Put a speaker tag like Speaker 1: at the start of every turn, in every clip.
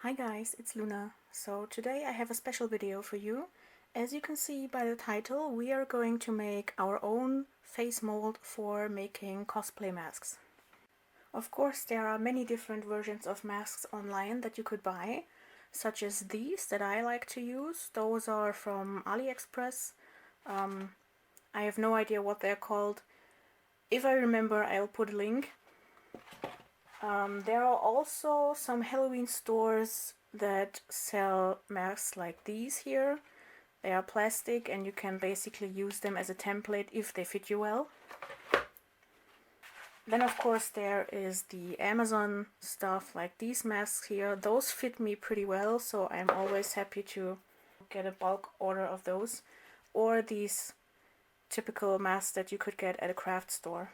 Speaker 1: Hi guys, it's Luna. So today I have a special video for you. As you can see by the title, we are going to make our own face mold for making cosplay masks. Of course, there are many different versions of masks online that you could buy, such as these that I like to use. Those are from AliExpress. I have no idea what they're called. If I remember, I'll put a link. There are also some Halloween stores that sell masks like these here. They are plastic and you can basically use them as a template if they fit you well. Then of course there is the Amazon stuff like these masks here. Those fit me pretty well, so I'm always happy to get a bulk order of those. Or these typical masks that you could get at a craft store.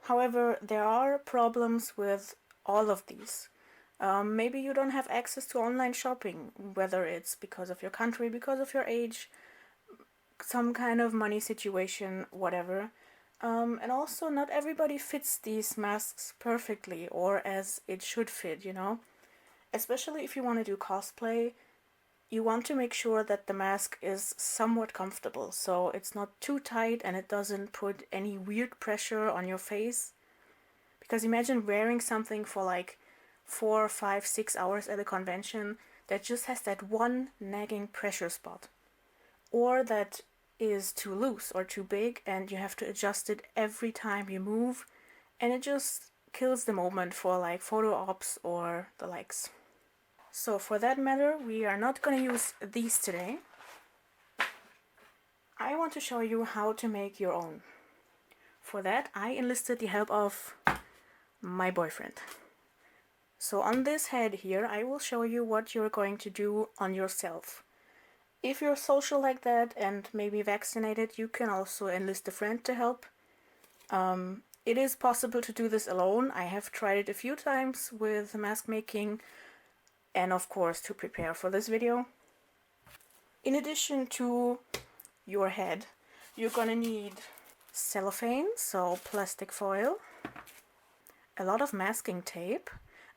Speaker 1: However, there are problems with all of these. Maybe you don't have access to online shopping, whether it's because of your country, because of your age, some kind of money situation, whatever. And also, not everybody fits these masks perfectly or as it should fit, you know? Especially if you want to do cosplay, you want to make sure that the mask is somewhat comfortable, so it's not too tight and it doesn't put any weird pressure on your face. Because imagine wearing something for like 4, 5, 6 hours at a convention that just has that one nagging pressure spot. Or that is too loose or too big and you have to adjust it every time you move, and it just kills the moment for like photo ops or the likes. So for that matter, we are not going to use these today. I want to show you how to make your own. For that, I enlisted the help of my boyfriend. So on this head here, I will show you what you're going to do on yourself. If you're social like that and maybe vaccinated, you can also enlist a friend to help. It is possible to do this alone. I have tried it a few times with mask making and of course to prepare for this video. In addition to your head, you're gonna need cellophane, so plastic foil, a lot of masking tape.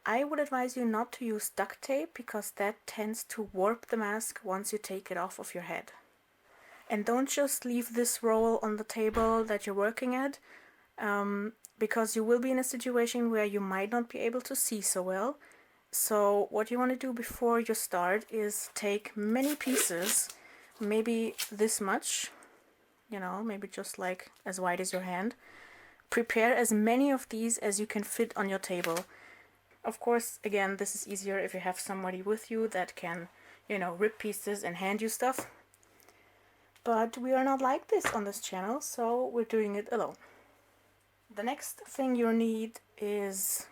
Speaker 1: I would advise you not to use duct tape because that tends to warp the mask once you take it off of your head. And don't just leave this roll on the table that you're working at, because you will be in a situation where you might not be able to see so well. So what you want to do before you start is take many pieces, maybe this much, you know, maybe just like as wide as your hand. Prepare as many of these as you can fit on your table. Of course, again, this is easier if you have somebody with you that can, you know, rip pieces and hand you stuff. But we are not like this on this channel, so we're doing it alone. The next thing you'll need is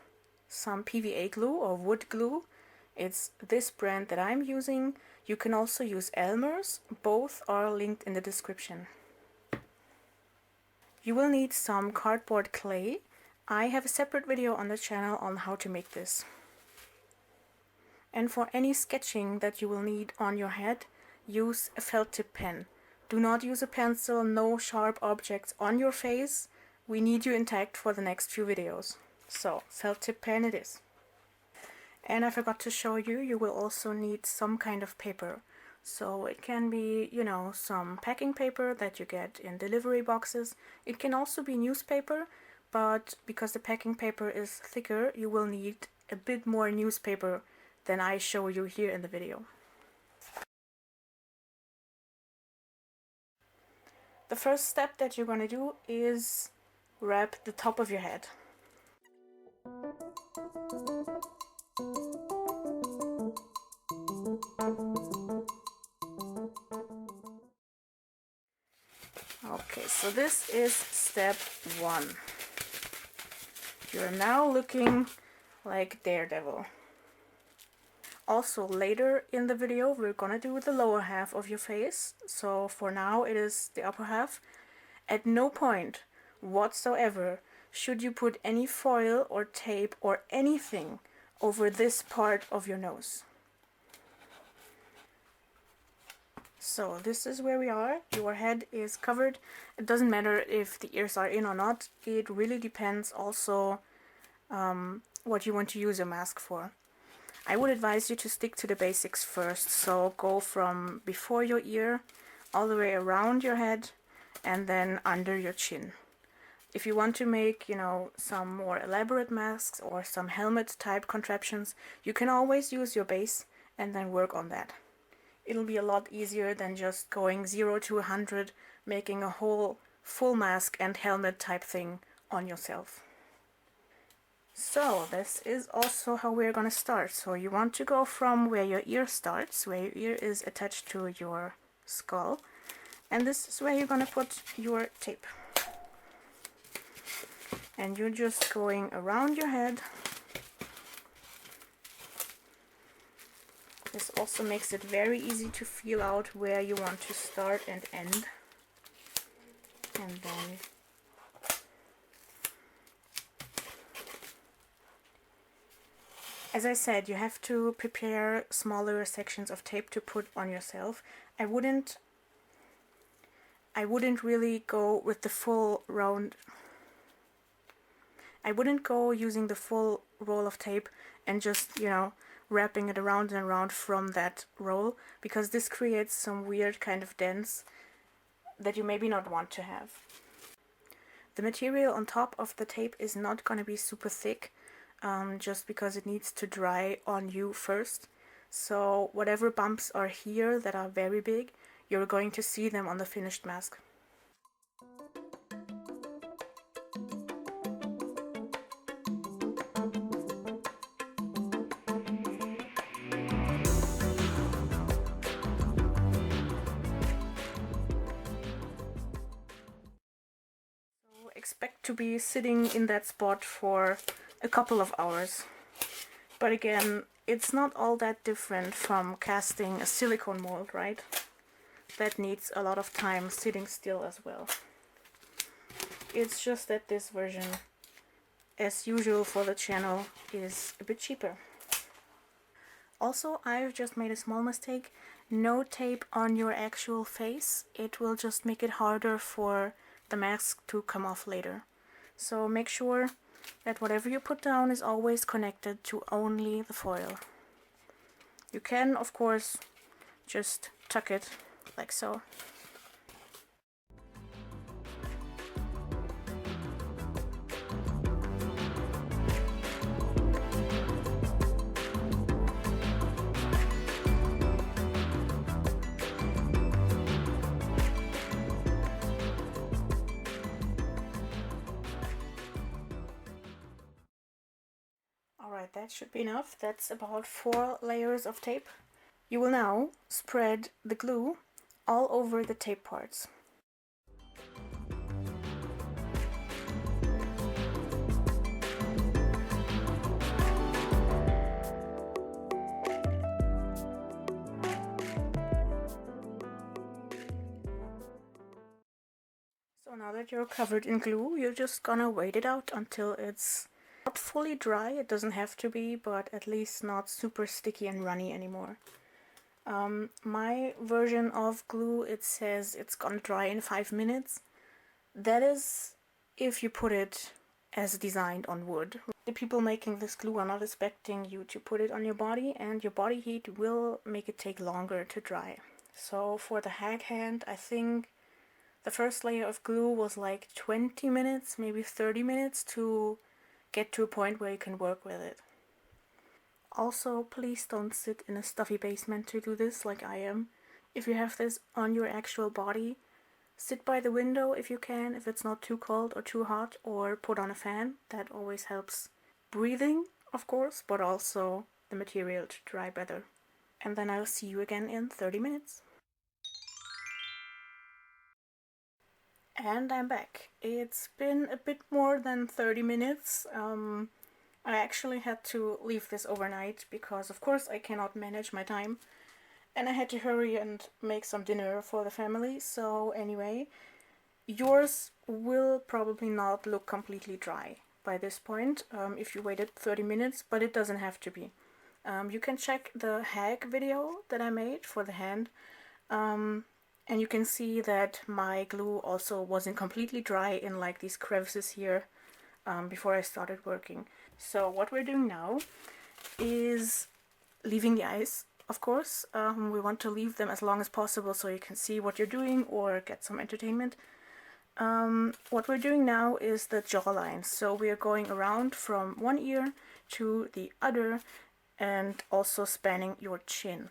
Speaker 1: some PVA glue or wood glue. It's this brand that I'm using. You can also use Elmer's. Both are linked in the description. You will need some cardboard clay. I have a separate video on the channel on how to make this. And for any sketching that you will need on your head, use a felt tip pen. Do not use a pencil, no sharp objects on your face. We need you intact for the next few videos. So, felt tip pen it is. And I forgot to show you, you will also need some kind of paper. So it can be, you know, some packing paper that you get in delivery boxes. It can also be newspaper, but because the packing paper is thicker, you will need a bit more newspaper than I show you here in the video. The first step that you're going to do is wrap the top of your head. Okay, so this is step 1. You're now looking like Daredevil. Also, later in the video we're gonna do the lower half of your face, so for now it is the upper half. At no point whatsoever should you put any foil or tape or anything over this part of your nose. So this is where we are. Your head is covered. It doesn't matter if the ears are in or not. It really depends also what you want to use your mask for. I would advise you to stick to the basics first, so go from before your ear all the way around your head and then under your chin. If you want to make, you know, some more elaborate masks or some helmet type contraptions, you can always use your base and then work on that. It'll be a lot easier than just going 0 to 100, making a whole full mask and helmet type thing on yourself. So this is also how we're gonna start. So you want to go from where your ear starts, where your ear is attached to your skull, and this is where you're gonna put your tape. And you're just going around your head. This also makes it very easy to feel out where you want to start and end. And then as I said, you have to prepare smaller sections of tape to put on yourself. I wouldn't really go with the full round. I wouldn't go using the full roll of tape and just, you know, wrapping it around and around from that roll, because this creates some weird kind of dents that you maybe not want to have. The material on top of the tape is not going to be super thick, just because it needs to dry on you first. So whatever bumps are here that are very big, you're going to see them on the finished mask. So expect to be sitting in that spot for a couple of hours. But again, it's not all that different from casting a silicone mold, right? That needs a lot of time sitting still as well. It's just that this version, as usual for the channel, is a bit cheaper. Also, I've just made a small mistake. No tape on your actual face. It will just make it harder for the mask to come off later. So make sure that whatever you put down is always connected to only the foil. You can, of course, just tuck it like so. Alright, that should be enough. That's about 4 layers of tape. You will now spread the glue all over the tape parts. So now that you're covered in glue, you're just gonna wait it out until it's not fully dry. It doesn't have to be, but at least not super sticky and runny anymore. My version of glue, it says it's gonna dry in 5 minutes. That is if you put it as designed on wood. The people making this glue are not expecting you to put it on your body, and your body heat will make it take longer to dry. So for the Hag hand, I think the first layer of glue was like 20 minutes, maybe 30 minutes to get to a point where you can work with it. Also, please don't sit in a stuffy basement to do this like I am. If you have this on your actual body, sit by the window if you can, if it's not too cold or too hot, or put on a fan. That always helps breathing, of course, but also the material to dry better. And then I'll see you again in 30 minutes. And I'm back. It's been a bit more than 30 minutes. I actually had to leave this overnight because, of course, I cannot manage my time. And I had to hurry and make some dinner for the family. So anyway, yours will probably not look completely dry by this point if you waited 30 minutes, but it doesn't have to be. You can check the Hag video that I made for the hand. And you can see that my glue also wasn't completely dry in like these crevices here before I started working. So what we're doing now is leaving the eyes, of course. We want to leave them as long as possible so you can see what you're doing or get some entertainment. What we're doing now is the jawline. So we are going around from one ear to the other and also spanning your chin.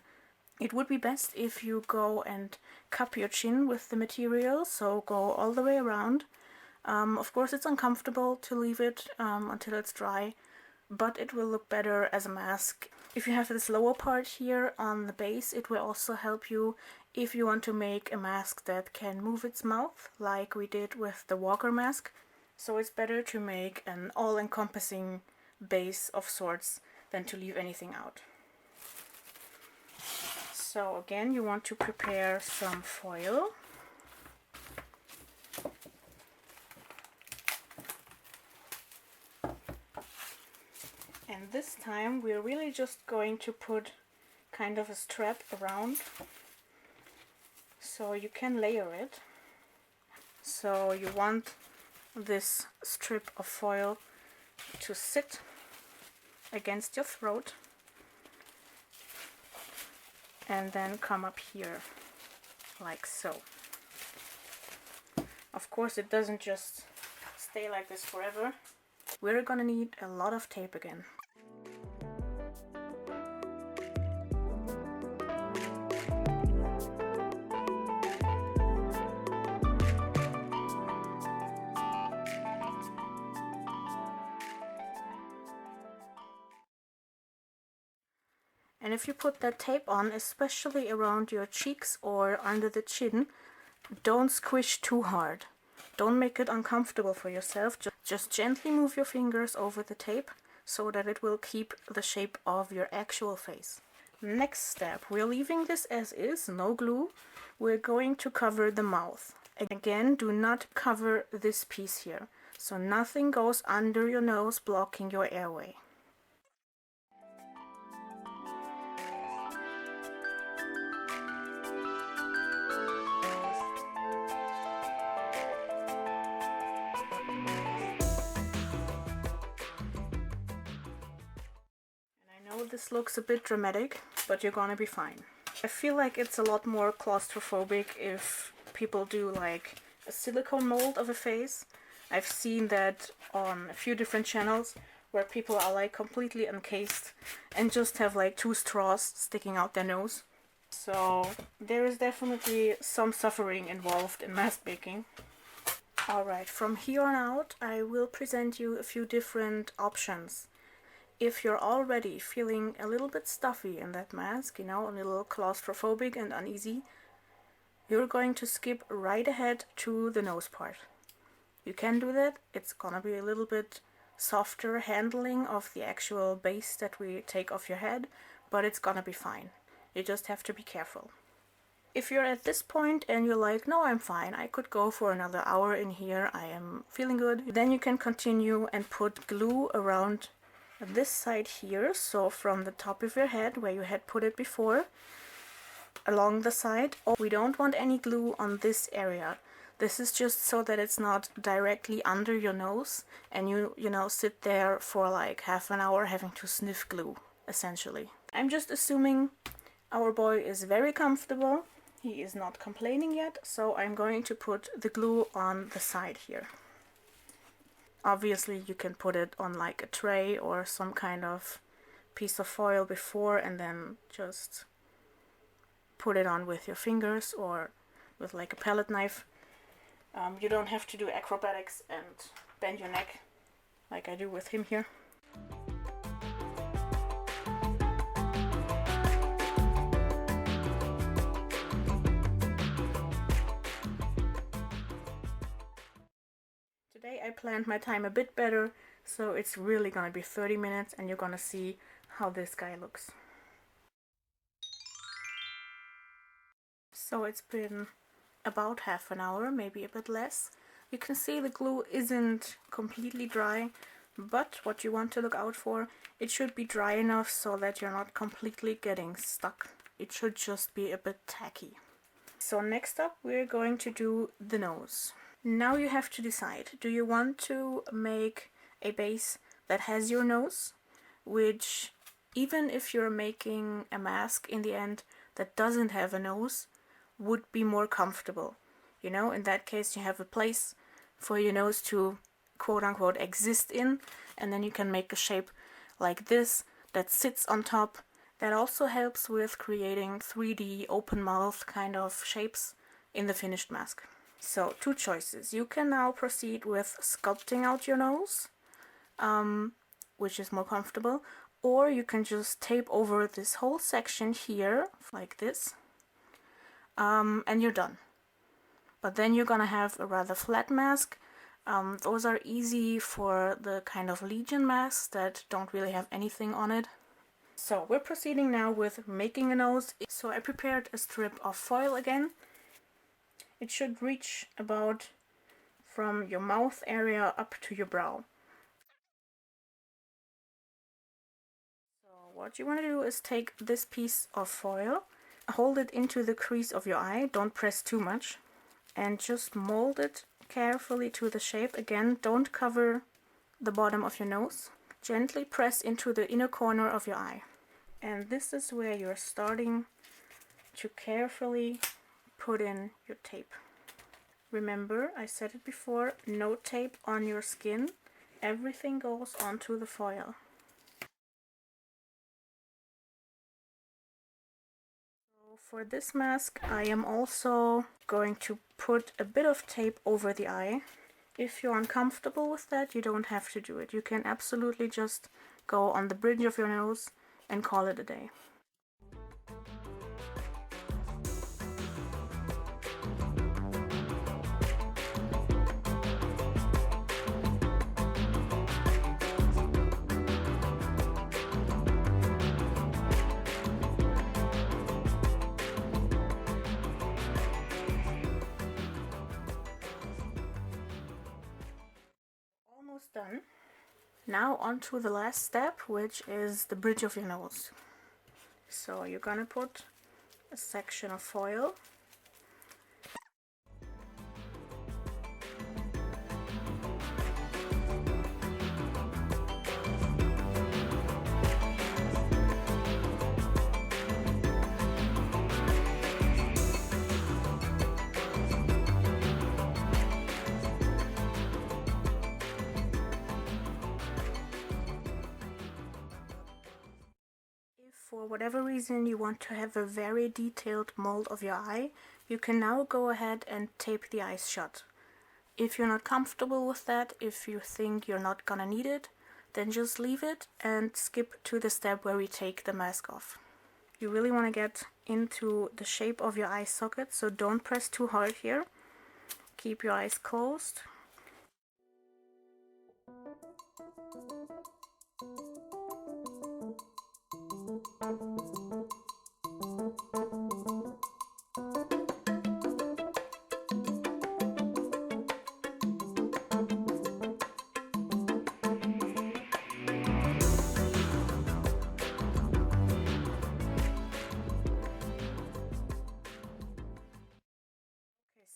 Speaker 1: It would be best if you go and cup your chin with the material, so go all the way around. Of course it's uncomfortable to leave it until it's dry, but it will look better as a mask. If you have this lower part here on the base, it will also help you if you want to make a mask that can move its mouth, like we did with the walker mask. So it's better to make an all-encompassing base of sorts than to leave anything out. So again, you want to prepare some foil. And this time we're really just going to put kind of a strap around, so you can layer it. So you want this strip of foil to sit against your throat and then come up here like so. Of course it doesn't just stay like this forever. We're gonna need a lot of tape again. And if you put that tape on, especially around your cheeks or under the chin, don't squish too hard. Don't make it uncomfortable for yourself. Just gently move your fingers over the tape so that it will keep the shape of your actual face. Next step, we're leaving this as is, no glue. We're going to cover the mouth. Again, do not cover this piece here, so nothing goes under your nose blocking your airway. This looks a bit dramatic, but you're gonna be fine. I feel like it's a lot more claustrophobic if people do like a silicone mold of a face. I've seen that on a few different channels where people are like completely encased and just have like 2 straws sticking out their nose. So there is definitely some suffering involved in mask making. Alright, from here on out I will present you a few different options. If you're already feeling a little bit stuffy in that mask, you know, a little claustrophobic and uneasy, you're going to skip right ahead to the nose part. You can do that. It's gonna be a little bit softer handling of the actual base that we take off your head, but it's gonna be fine. You just have to be careful. If you're at this point and you're like, no, I'm fine, I could go for another hour in here, I am feeling good, then you can continue and put glue around this side here, so from the top of your head where you had put it before, along the side. Oh, we don't want any glue on this area. This is just so that it's not directly under your nose and you know, sit there for like half an hour having to sniff glue, essentially. I'm just assuming our boy is very comfortable. He is not complaining yet, so I'm going to put the glue on the side here. Obviously you can put it on like a tray or some kind of piece of foil before and then just put it on with your fingers or with like a palette knife. You don't have to do acrobatics and bend your neck like I do with him here. Today I planned my time a bit better, so it's really gonna be 30 minutes and you're gonna see how this guy looks. So it's been about half an hour, maybe a bit less. You can see the glue isn't completely dry, but what you want to look out for, it should be dry enough so that you're not completely getting stuck. It should just be a bit tacky. So next up we're going to do the nose. Now you have to decide, do you want to make a base that has your nose, which even if you're making a mask in the end that doesn't have a nose, would be more comfortable. You know, in that case you have a place for your nose to quote unquote exist in, and then you can make a shape like this that sits on top. That also helps with creating 3D open mouth kind of shapes in the finished mask. So, two choices. You can now proceed with sculpting out your nose, which is more comfortable, or you can just tape over this whole section here, like this, and you're done. But then you're gonna have a rather flat mask. Those are easy for the kind of Legion masks that don't really have anything on it. So we're proceeding now with making a nose. So I prepared a strip of foil again. It should reach about from your mouth area up to your brow. So what you want to do is take this piece of foil, hold it into the crease of your eye, don't press too much, and just mold it carefully to the shape. Again, don't cover the bottom of your nose. Gently press into the inner corner of your eye. And this is where you're starting to carefully put in your tape. Remember, I said it before, no tape on your skin. Everything goes onto the foil. So for this mask, I am also going to put a bit of tape over the eye. If you're uncomfortable with that, you don't have to do it. You can absolutely just go on the bridge of your nose and call it a day. Almost done. Now on to the last step, which is the bridge of your nose. So you're gonna put a section of foil. For whatever reason you want to have a very detailed mold of your eye, you can now go ahead and tape the eyes shut. If you're not comfortable with that, if you think you're not gonna need it, then just leave it and skip to the step where we take the mask off. You really want to get into the shape of your eye socket, so don't press too hard here. Keep your eyes closed.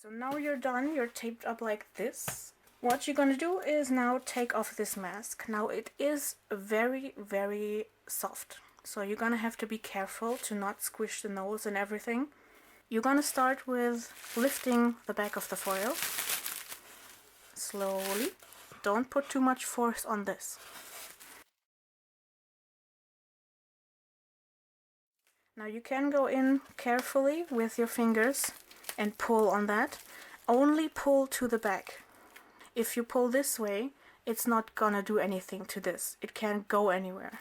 Speaker 1: So now you're done, you're taped up like this. What you're gonna do is now take off this mask. Now it is very, very soft, so you're gonna have to be careful to not squish the nose and everything. You're gonna start with lifting the back of the foil. Slowly. Don't put too much force on this. Now you can go in carefully with your fingers and pull on that. Only pull to the back. If you pull this way, it's not gonna do anything to this. It can't go anywhere.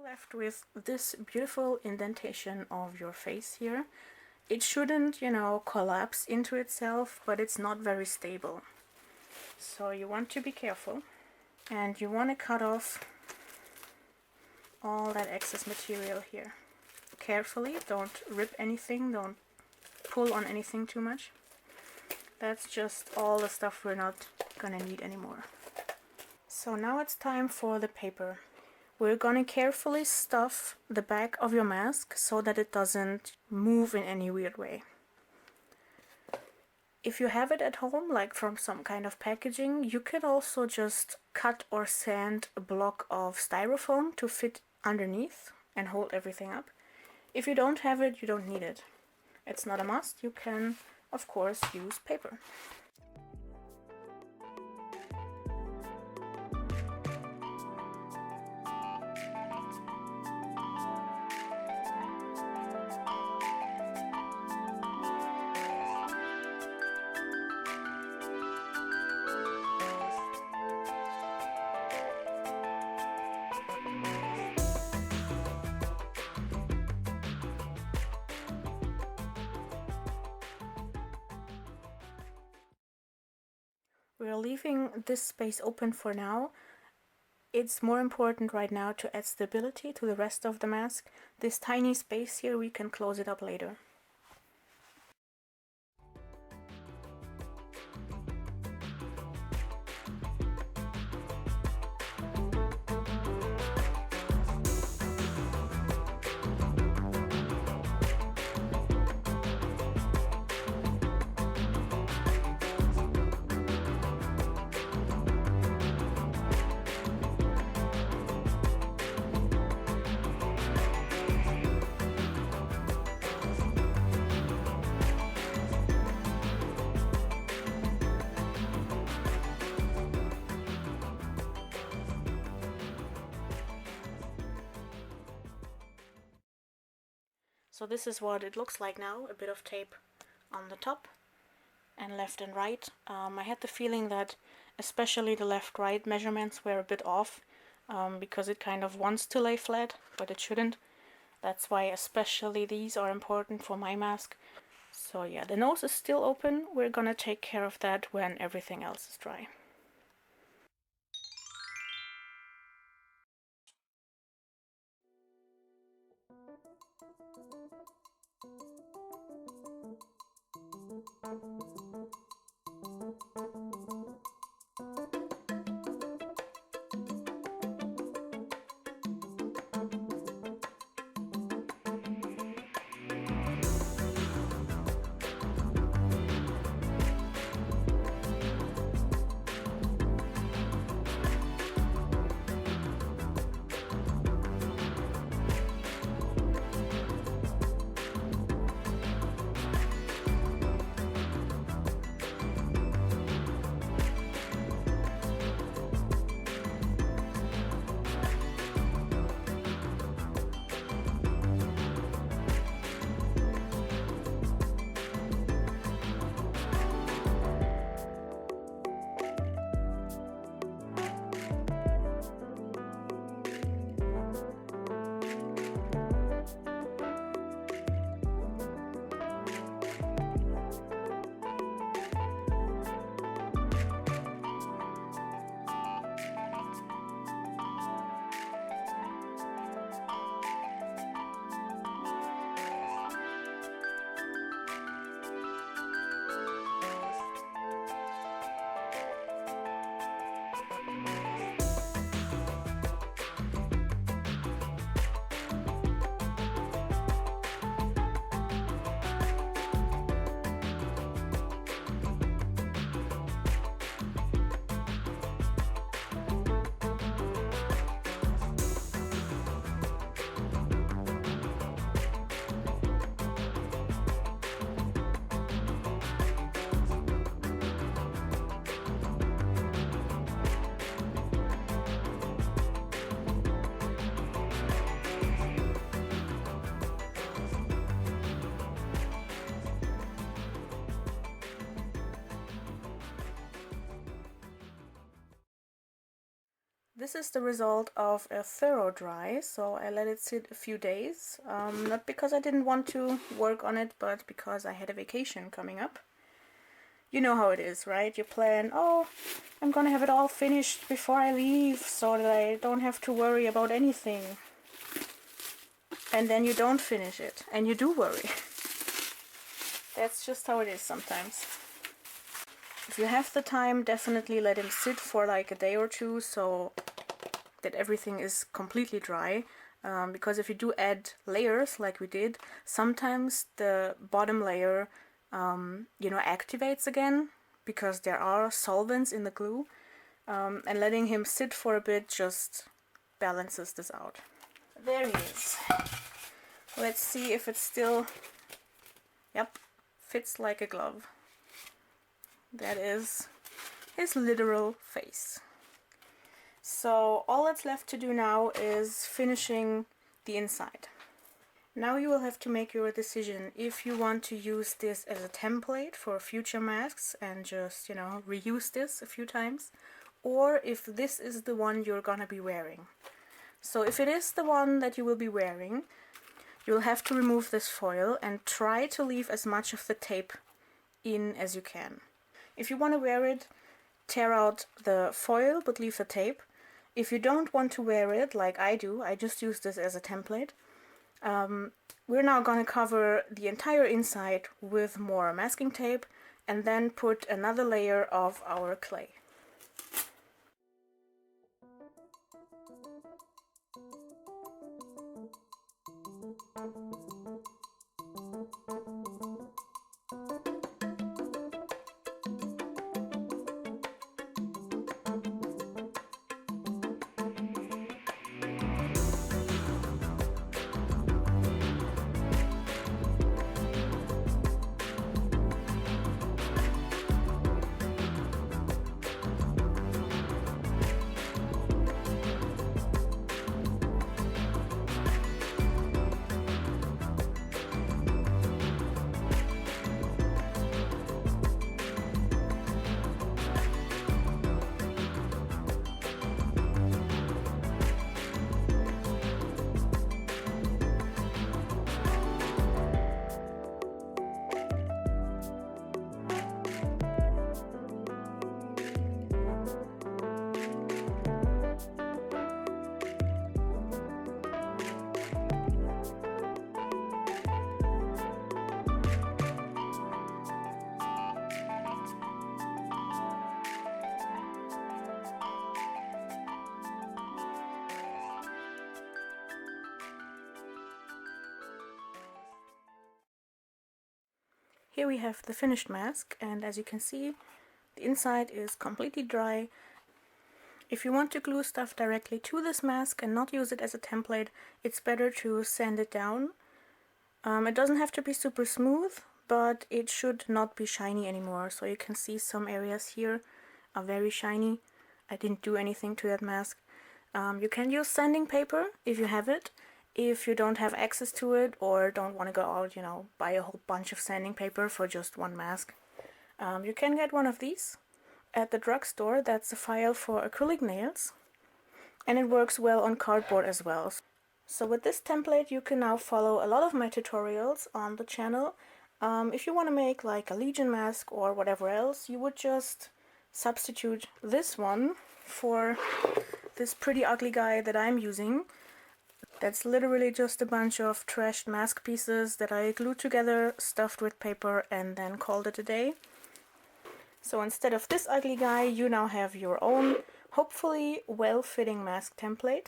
Speaker 1: Left with this beautiful indentation of your face here. It shouldn't, you know, collapse into itself, but it's not very stable. So you want to be careful, and you want to cut off all that excess material here. Carefully, don't rip anything, don't pull on anything too much. That's just all the stuff we're not gonna need anymore. So now it's time for the paper. We're gonna carefully stuff the back of your mask so that it doesn't move in any weird way. If you have it at home, like from some kind of packaging, you can also just cut or sand a block of styrofoam to fit underneath and hold everything up. If you don't have it, you don't need it. It's not a must. You can, of course, use paper. We're leaving this space open for now. It's more important right now to add stability to the rest of the mask. This tiny space here, we can close it up later. So this is what it looks like now, a bit of tape on the top and left and right. I had the feeling that especially the left-right measurements were a bit off because it kind of wants to lay flat, but it shouldn't. That's why especially these are important for my mask. So yeah, the nose is still open. We're gonna take care of that when everything else is dry. This is the result of a thorough dry, so I let it sit a few days. Not because I didn't want to work on it, but because I had a vacation coming up. You know how it is, right? You plan, oh, I'm gonna have it all finished before I leave so that I don't have to worry about anything. And then you don't finish it, and you do worry. That's just how it is sometimes. If you have the time, definitely let him sit for like a day or two so that everything is completely dry. Because if you do add layers like we did, sometimes the bottom layer activates again because there are solvents in the glue, and letting him sit for a bit just balances this out. There he is. Let's see if it's still, yep, fits like a glove. That is his literal face. So all that's left to do now is finishing the inside. Now you will have to make your decision if you want to use this as a template for future masks and just, reuse this a few times, or if this is the one you're gonna be wearing. So if it is the one that you will be wearing, you'll have to remove this foil and try to leave as much of the tape in as you can. If you want to wear it, tear out the foil but leave the tape. If you don't want to wear it, like I do, I just use this as a template. We're now going to cover the entire inside with more masking tape and then put another layer of our clay. Here we have the finished mask, and as you can see, the inside is completely dry. If you want to glue stuff directly to this mask and not use it as a template, it's better to sand it down. It doesn't have to be super smooth, but it should not be shiny anymore. So you can see some areas here are very shiny. I didn't do anything to that mask. You can use sanding paper if you have it. If you don't have access to it or don't want to go out, buy a whole bunch of sanding paper for just one mask, you can get one of these at the drugstore. That's a file for acrylic nails, and it works well on cardboard as well. So with this template you can now follow a lot of my tutorials on the channel. If you want to make like a Legion mask or whatever else, you would just substitute this one for this pretty ugly guy that I'm using. That's literally just a bunch of trashed mask pieces that I glued together, stuffed with paper, and then called it a day. So instead of this ugly guy, you now have your own, hopefully well-fitting mask template.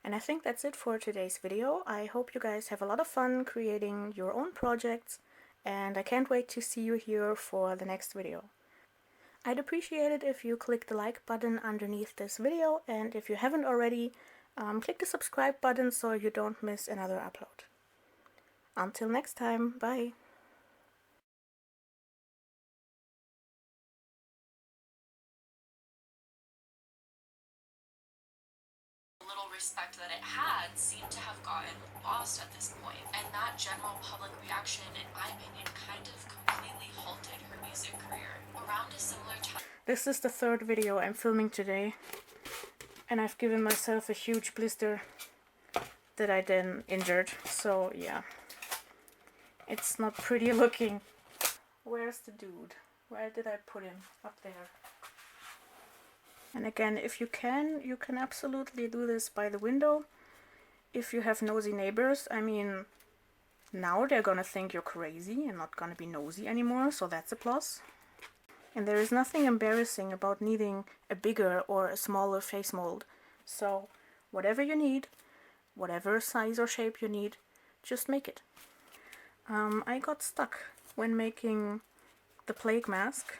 Speaker 1: And I think that's it for today's video. I hope you guys have a lot of fun creating your own projects, and I can't wait to see you here for the next video. I'd appreciate it if you click the like button underneath this video, and if you haven't already, click the subscribe button so you don't miss another upload. Until next time, bye!
Speaker 2: Little respect that it had seemed to have gotten lost at this point, and that general public reaction, in my opinion, kind of completely halted her music career. Around a similar time
Speaker 1: This is the third video I'm filming today, and I've given myself a huge blister that I then injured, so yeah, it's not pretty looking. Where's the dude? Where did I put him? Up there. And again, if you can absolutely do this by the window. If you have nosy neighbors, I mean, now they're gonna think you're crazy and not gonna be nosy anymore, so that's a plus. And there is nothing embarrassing about needing a bigger or a smaller face mold. So whatever you need, whatever size or shape you need, just make it. I got stuck when making the plague mask,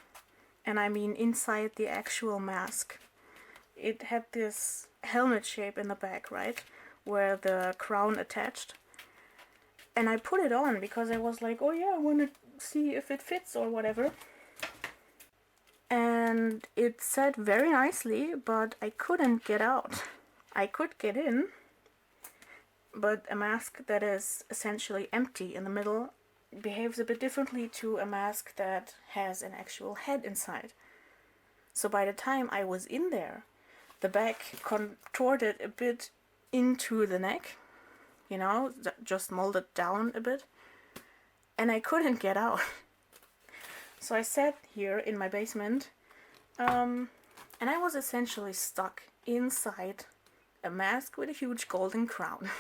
Speaker 1: and I mean inside the actual mask. It had this helmet shape in the back, right, where the crown attached. And I put it on because I was like, oh yeah, I want to see if it fits or whatever. And it sat very nicely, but I couldn't get out. I could get in, but a mask that is essentially empty in the middle behaves a bit differently to a mask that has an actual head inside. So by the time I was in there, the back contorted a bit into the neck, you know, just molded down a bit, and I couldn't get out. So I sat here in my basement, and I was essentially stuck inside a mask with a huge golden crown.